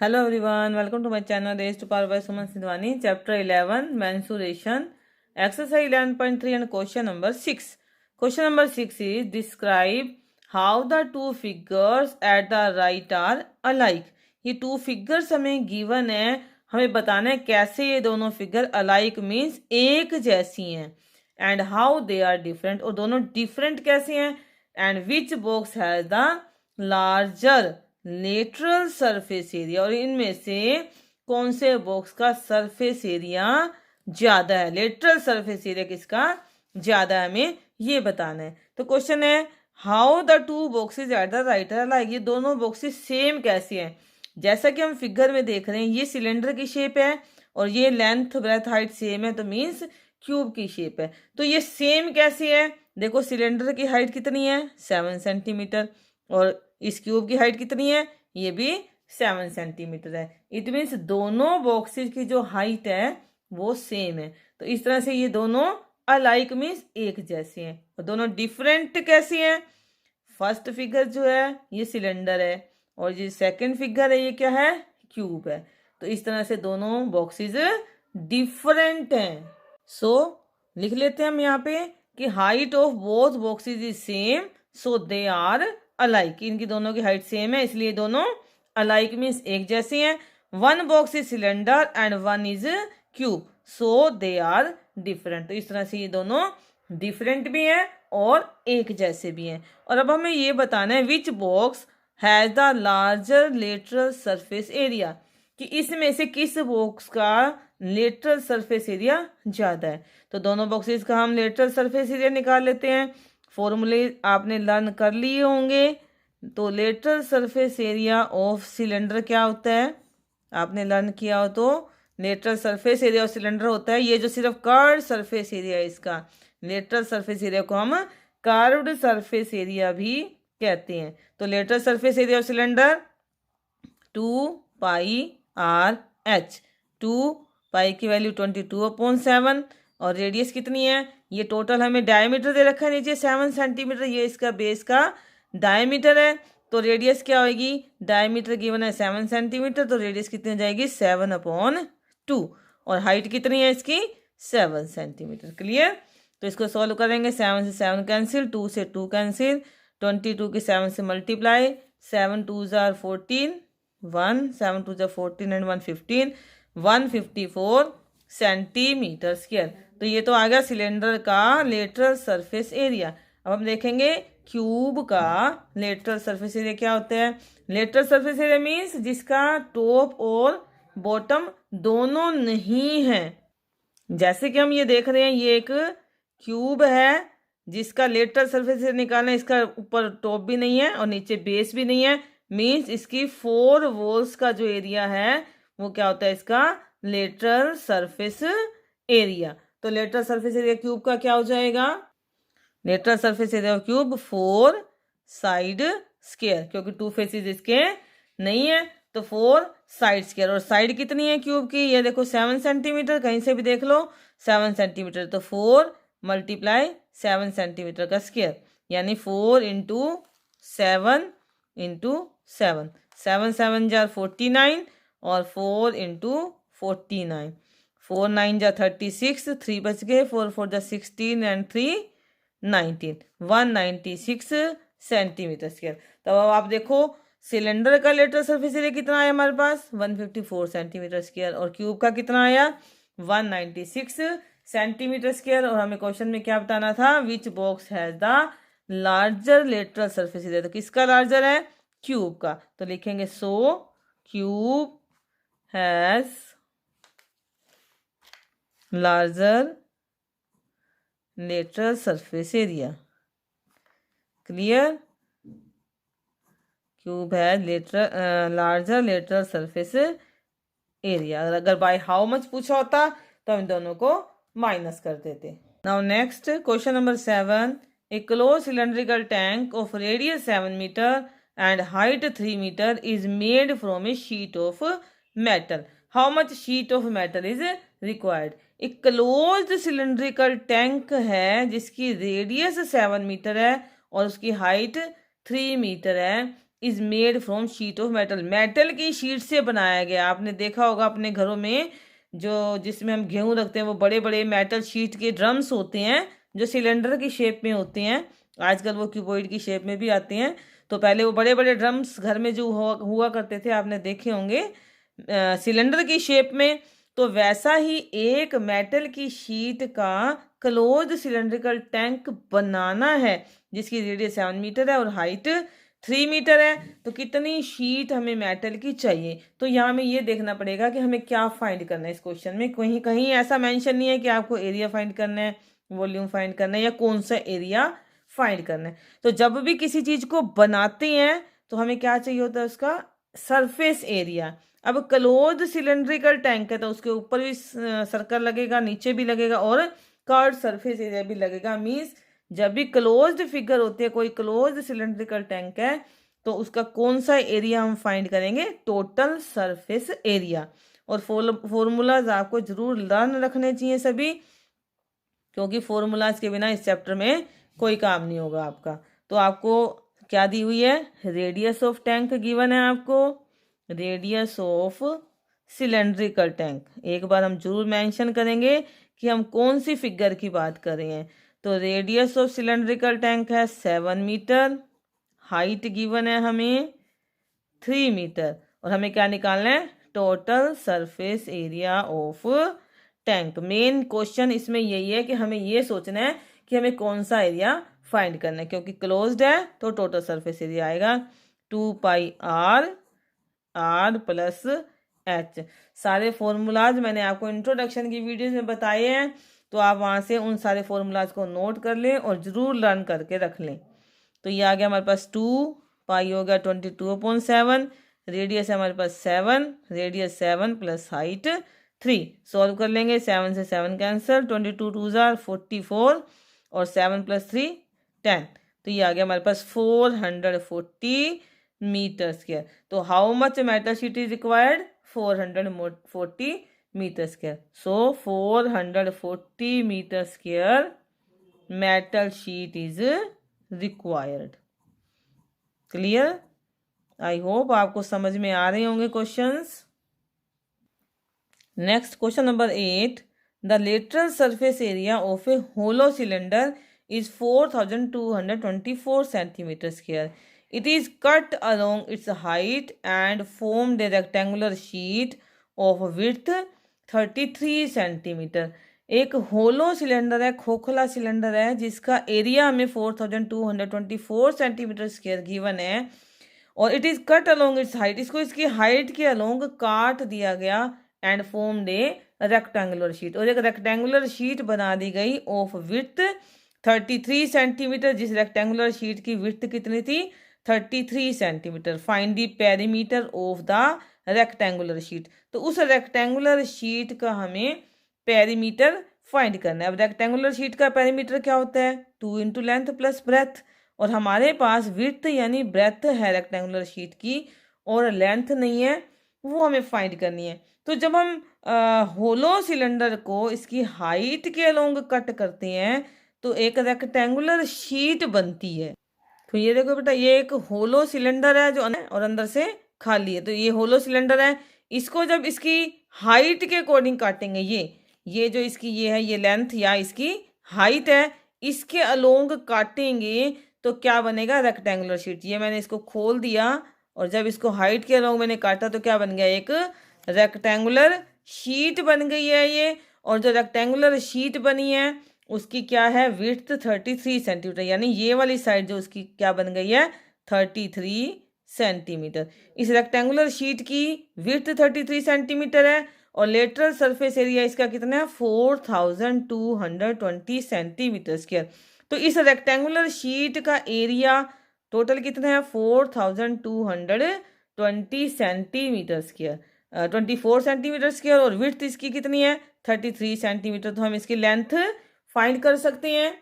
Hello everyone, welcome to my channel Raised to Power by Suman Sidwani, Chapter 11, Mensuration, Exercise 11.3 and question number 6. Question number 6 is describe how the two figures at the right are alike. ये two figures हमें given है, हमें बताना है कैसे ये दोनों figure alike means एक जैसी हैं and how they are different और दोनों different कैसे हैं and which box has the larger lateral surface area और इनमें से कौन से बॉक्स का सरफेस एरिया ज्यादा है, लेटरल सरफेस एरिया किसका ज्यादा है, हमें ये बताना है। तो क्वेश्चन है how the two boxes at the right are like, ये दोनों बॉक्सेस सेम कैसे हैं। जैसा कि हम फिगर में देख रहे हैं ये सिलेंडर की शेप है और ये लेंथ ब्रेथ हाइट सेम है, तो मीन्स क्यूब की शेप है। तो ये सेम कैसे है, देखो सिलेंडर की हाइट कितनी है 7 सेंटीमीटर और इस क्यूब की हाइट कितनी है, ये भी 7 सेंटीमीटर है। इट मीन्स दोनों बॉक्सेस की जो हाइट है वो सेम है। तो इस तरह से ये दोनों अलाइक मीन्स एक जैसे हैं और दोनों डिफरेंट कैसे हैं। फर्स्ट फिगर जो है ये सिलेंडर है और ये सेकंड फिगर है ये क्या है, क्यूब है। तो इस तरह से दोनों बॉक्सेस डिफरेंट हैं। सो लिख लेते हैं हम यहाँ पे कि height of both boxes is same so they are alike, इनकी दोनों की हाइट सेम है इसलिए दोनों अलाइक मीन्स एक जैसे हैं। One box is cylinder and one is cube so they are different. तो इस तरह से ये दोनों डिफरेंट भी हैं और एक जैसे भी हैं। और अब हमें ये बताना है विच box has the larger lateral surface area, कि इसमें से किस बॉक्स का लेटरल सरफेस एरिया ज्यादा है। तो दोनों बॉक्सेस का हम लेटरल सरफेस एरिया निकाल लेते हैं। फॉर्मूले आपने लर्न कर लिए होंगे। तो lateral surface area of cylinder क्या होता है, आपने लर्न किया हो तो lateral surface area of cylinder होता है ये जो सिर्फ कर्व्ड सरफेस एरिया है, इसका लेटरल सरफेस एरिया को हम कर्व्ड सरफेस एरिया भी कहते हैं। तो lateral surface area of cylinder 2πr/h, 2π की वैल्यू 22/7 और रेडियस कितनी है, ये टोटल हमें डायमीटर दे रखा है नीचे 7 सेंटीमीटर, ये इसका बेस का डायमीटर है। तो रेडियस क्या होगी, डायमीटर गिवन है 7 सेंटीमीटर तो रेडियस कितनी हो जाएगी 7/2 और हाइट कितनी है इसकी 7 सेंटीमीटर। क्लियर। तो इसको सॉल्व करेंगे, 7 से 7 कैंसिल, 2 से 2 कैंसिल, 22 की 7 से multiply, 7 2 jar 14, 1 7 2 jar 14 and 1 15, 154 centimetre square. तो ये तो आ गया सिलेंडर का लेटरल सरफेस एरिया। अब हम देखेंगे क्यूब का लेटरल सरफेस एरिया क्या होता है। लेटरल सरफेस एरिया मीन्स जिसका टॉप और बॉटम दोनों नहीं है। जैसे कि हम ये देख रहे हैं ये एक क्यूब है जिसका लेटरल सरफेस एरिया निकालना है, इसका ऊपर टॉप भी नहीं है और नीचे बेस भी नहीं है, मीन्स इसकी 4 वॉल्स का जो एरिया है वो क्या होता है, इसका लेटरल सरफेस एरिया। तो लेटरल सरफेस एरिया क्यूब का क्या हो जाएगा, lateral surface area of cube 4 side square, क्योंकि 2 फेसेस इसके नहीं है तो 4 साइड स्क्वायर। और साइड कितनी है क्यूब की, ये देखो 7 सेंटीमीटर, कहीं से भी देख लो 7 सेंटीमीटर, तो 4 मल्टीप्लाई 7 सेंटीमीटर का स्क्वायर यानी 4 इंटू 7 इंटू 7, 7 7 जार 49 और 4 इंटू 49, 4 9 जा 36, 3 बच गए, 4 4 जा 16 एंड 3 19, 196 सेंटीमीटर स्क्वायर। तो अब आप देखो सिलेंडर का लेटरल सरफेस एरिया कितना आया हमारे पास 154 सेंटीमीटर स्क्वायर और क्यूब का कितना आया 196 सेंटीमीटर स्क्वायर। और हमें क्वेश्चन में क्या बताना था, which box has the larger lateral surface area, तो किसका लार्जर है, क्यूब का। तो लिखेंगे so cube has larger lateral surface area. Clear. Cube है लार्जर लेटरल सरफेस एरिया। अगर बाय हाउ मच पूछा होता तो हम दोनों को माइनस कर देते। Now next question number 7, a closed cylindrical tank of radius 7 metre and height 3 metre is made from a sheet of metal, how much sheet of metal is required. एक closed cylindrical tank है जिसकी radius 7 metre है और उसकी height 3 metre है, is made from sheet of metal, metal की sheet से बनाया गया। आपने देखा होगा अपने घरों में जो जिसमें हम गेहूं रखते हैं वो बड़े बड़े मेटल शीट के ड्रम्स होते हैं जो सिलेंडर की शेप में होते हैं। आजकल वो क्यूबॉइड की शेप में भी आते हैं। तो पहले वो बड़े बड़े ड्रम्स घर में जो हुआ करते थे, आपने देखे होंगे सिलेंडर की शेप में। तो वैसा ही एक मेटल की शीट का क्लोज सिलेंड्रिकल टैंक बनाना है जिसकी रेडियस 7 मीटर है और हाइट 3 मीटर है। तो कितनी शीट हमें मेटल की चाहिए? तो यहाँ हमें ये देखना पड़ेगा कि हमें क्या फाइंड करना है। इस क्वेश्चन में कहीं कहीं ऐसा मेंशन नहीं है कि आपको एरिया फाइंड करना है, वॉल्यूम फाइंड करना है या कौन सा एरिया फाइंड करना है। तो जब भी किसी चीज को बनाते हैं तो हमें क्या चाहिए होता है? उसका सरफेस एरिया। अब क्लोज सिलेंड्रिकल टैंक है तो उसके ऊपर भी सर्कल लगेगा, नीचे भी लगेगा और कर्व सरफेस एरिया भी लगेगा। मींस जब भी क्लोज्ड फिगर होती है, कोई क्लोज्ड सिलेंड्रिकल टैंक है, तो उसका कौन सा एरिया हम फाइंड करेंगे? Total surface area. और फॉर्मूलाज आपको जरूर लर्न रखने चाहिए सभी, क्योंकि फॉर्मूलाज के बिना इस चैप्टर में कोई काम नहीं होगा आपका। तो आपको क्या दी हुई है? रेडियस ऑफ टैंक गिवन है आपको, रेडियस ऑफ सिलेंड्रिकल टैंक। एक बार हम जरूर मेंशन करेंगे कि हम कौन सी फिगर की बात कर रहे हैं। तो रेडियस ऑफ सिलेंड्रिकल टैंक है 7 मीटर, हाइट गिवन है हमें 3 मीटर और हमें क्या निकालना है? Total surface area of tank. Main question इसमें यही है कि हमें ये सोचना है कि हमें कौन सा एरिया फाइंड करना है, क्योंकि क्लोज्ड है तो टोटल सरफेस एरिया आएगा 2 पाई आर प्लस एच। सारे फॉर्मूलाज मैंने आपको इंट्रोडक्शन की वीडियोस में बताए हैं, तो आप वहाँ से उन सारे फॉर्मूलाज को नोट कर लें और ज़रूर लर्न करके रख लें। तो ये आ गया हमारे पास 2 पाई हो गया 22/7, रेडियस है हमारे पास 7, रेडियस 7 प्लस हाइट 3। सॉल्व कर लेंगे, 7 से 7 कैंसिल, 22 2 जार 44 और 7 प्लस 3 10। तो ये आ गया हमारे पास 440 मीटर स्क्वायर। तो how much metal sheet is required? 440 metre square. So 440 metre square metal sheet is required. Clear? I hope आपको समझ में आ रहे होंगे questions. Next question number 8, the lateral surface area of a hollow cylinder is 4224 centimeter square. It is cut along its height and formed a rectangular sheet of width 33 centimeter. एक hollow cylinder है, खोखला cylinder है, जिसका area हमें 4224 centimetre square given है और it is cut along it's height. इसको इसकी हाइट के अलोंग काट दिया गया and formed A rectangular sheet, और एक रेक्टेंगुलर शीट बना दी गई ऑफ विड्थ 33 सेंटीमीटर। जिस रेक्टेंगुलर शीट की विड्थ कितनी थी? 33 centimetre. Find the perimeter of the rectangular sheet. तो उस रेक्टेंगुलर शीट का हमें पेरीमीटर फाइंड करना है। अब रेक्टेंगुलर शीट का पेरीमीटर क्या होता है? 2 इंटू लेंथ प्लस ब्रेथ, और हमारे पास विड्थ यानी ब्रेथ है रेक्टेंगुलर शीट की और लेंथ नहीं है, वो हमें फाइंड करनी है। तो जब हम होलो सिलेंडर को इसकी हाइट के अलोंग कट करते हैं तो एक रेक्टेंगुलर शीट बनती है। तो ये देखो बेटा, ये एक होलो सिलेंडर है जो और अंदर से खाली है। तो ये होलो सिलेंडर है, इसको जब इसकी हाइट के अकॉर्डिंग काटेंगे, ये जो इसकी ये है, ये लेंथ या इसकी हाइट है, इसके अलोंग काटेंगे तो क्या बनेगा? Rectangular sheet. ये मैंने इसको खोल दिया और जब इसको हाइट के अलोंग मैंने काटा तो क्या बन गया? एक रेक्टेंगुलर शीट बन गई है ये। और जो रेक्टेंगुलर शीट बनी है उसकी क्या है? विड्थ 33 सेंटीमीटर, यानी ये वाली साइड जो उसकी क्या बन गई है? 33 सेंटीमीटर। इस रेक्टेंगुलर शीट की विड्थ 33 सेंटीमीटर है और लेटरल सरफेस एरिया इसका कितना है? 4220 सेंटीमीटर स्क्वायर। तो इस रेक्टेंगुलर शीट का एरिया टोटल कितना है? 4220 सेंटीमीटर स्क्वायर, 24 सेंटीमीटर स्क्वायर, और विड्थ इसकी कितनी है? 33 सेंटीमीटर। तो हम इसकी लेंथ फाइंड कर सकते हैं।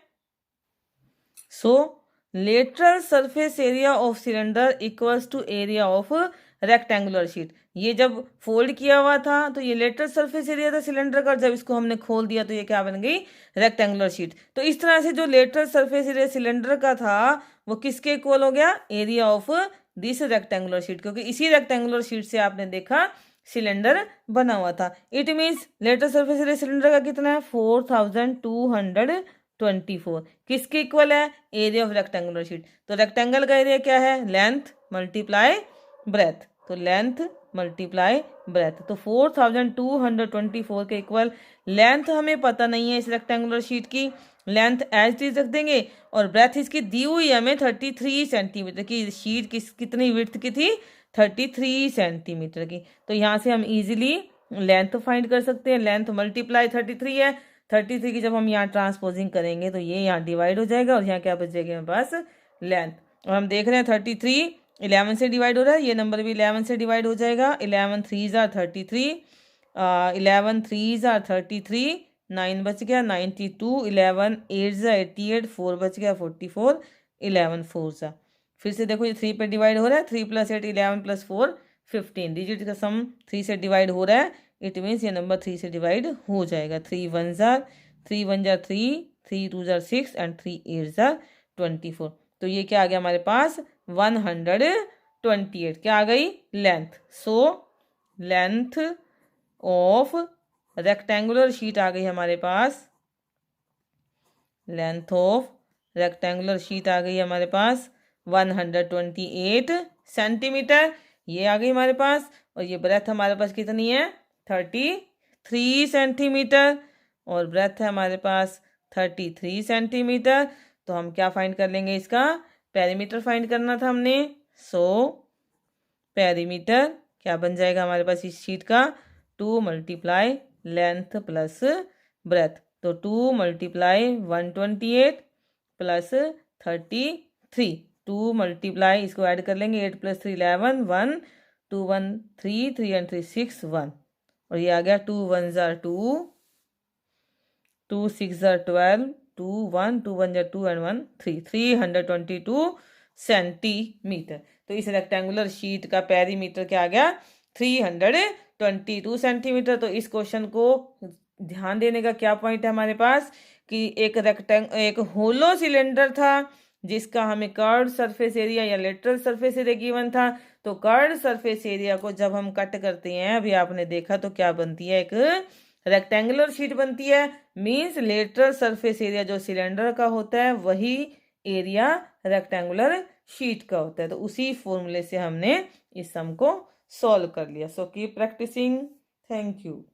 So lateral surface area of cylinder equals to area of rectangular sheet. ये जब फोल्ड किया हुआ था तो ये लेटरल सरफेस एरिया था सिलेंडर का, जब इसको हमने खोल दिया तो ये क्या बन गई? Rectangular sheet. तो इस तरह से जो लेटरल सरफेस एरिया सिलेंडर का था वो किसके इक्वल हो गया? Area of this rectangular sheet, क्योंकि इसी रेक्टेंगुलर शीट से आपने देखा सिलेंडर बना हुआ था। It means lateral surface area cylinder का कितना है 4224। किसके इक्वल है, एरिया ऑफ रेक्टेंगुलर शीट। तो रेक्टेंगल का एरिया क्या है, लेंथ मल्टीप्लाई ब्रेथ, तो लेंथ मल्टीप्लाई ब्रेथ, तो 4224 के इक्वल। लेंथ हमें पता नहीं है इस रेक्टेंगुलर शीट की, लेंथ एज इट रख देंगे, और ब्रेथ इसकी दी हुई है हमें 33 सेंटीमीटर की। शीट कितनी विड्थ की थी, 33 सेंटीमीटर की। तो यहाँ से हम इजीली लेंथ फाइंड कर सकते हैं। लेंथ मल्टीप्लाई 33 है, 33 की जब हम यहाँ ट्रांसपोजिंग करेंगे तो ये यहाँ डिवाइड हो जाएगा, और यहाँ क्या बच जाएगा हमारे पास, लेंथ। और हम देख रहे हैं 33 11 से डिवाइड हो रहा है, ये नंबर भी 11 से डिवाइड हो जाएगा। 11 3s are 33, 11 3s are 33, 9 बच गया 92, 11 8s are 88, 4 बच गया 44, 11 4s are। फिर से देखो ये 3 पे डिवाइड हो रहा है, 3 + 8 11 + 4 15, डिजिट का सम 3 से डिवाइड हो रहा है, इट मीन्स ये नंबर 3 से डिवाइड हो जाएगा। 3 1s are 3 1s are 3, 3 2s are 6 and 3 8s are 24। तो ये क्या आ गया हमारे पास 128, क्या आ गई, length. So length of rectangular sheet आ गई हमारे पास, लेंथ ऑफ रेक्टेंगुलर शीट आ गई हमारे पास 128 सेंटीमीटर, ये आ गई हमारे पास। और ये ब्रेथ हमारे पास कितनी है 33 सेंटीमीटर, और ब्रेथ है हमारे पास 33 सेंटीमीटर। तो हम क्या फाइंड कर लेंगे, इसका पेरीमीटर फाइंड करना था हमने। सो पेरीमीटर क्या बन जाएगा हमारे पास इस शीट का, 2 मल्टीप्लाई लेंथ प्लस ब्रेथ, तो 2 मल्टीप्लाई 128 प्लस 33, 2 मल्टीप्लाई इसको ऐड कर लेंगे 8 + 3 11, 1 2 1 3 3 and 3 6 1, और ये आ गया 2 1s are 2, 2 6s are 12, 2 1 2 1s are 2 and 1 3, 322 centimetre. तो इस रेक्टेंगुलर शीट का पेरीमीटर क्या आ गया 322 सेंटीमीटर। तो इस क्वेश्चन को ध्यान देने का क्या पॉइंट है हमारे पास कि एक होलो सिलेंडर था जिसका हमें कर्व्ड सरफेस एरिया या लेटरल सरफेस एरिया गिवन था। तो कर्व्ड सरफेस एरिया को जब हम कट करते हैं, अभी आपने देखा, तो क्या बनती है, एक रेक्टेंगुलर शीट बनती है। मींस लेटरल सरफेस एरिया जो सिलेंडर का होता है वही एरिया रेक्टेंगुलर शीट का होता है। तो उसी फॉर्मूले से हमने इस सम को सॉल्व कर लिया। So keep practising, thank you.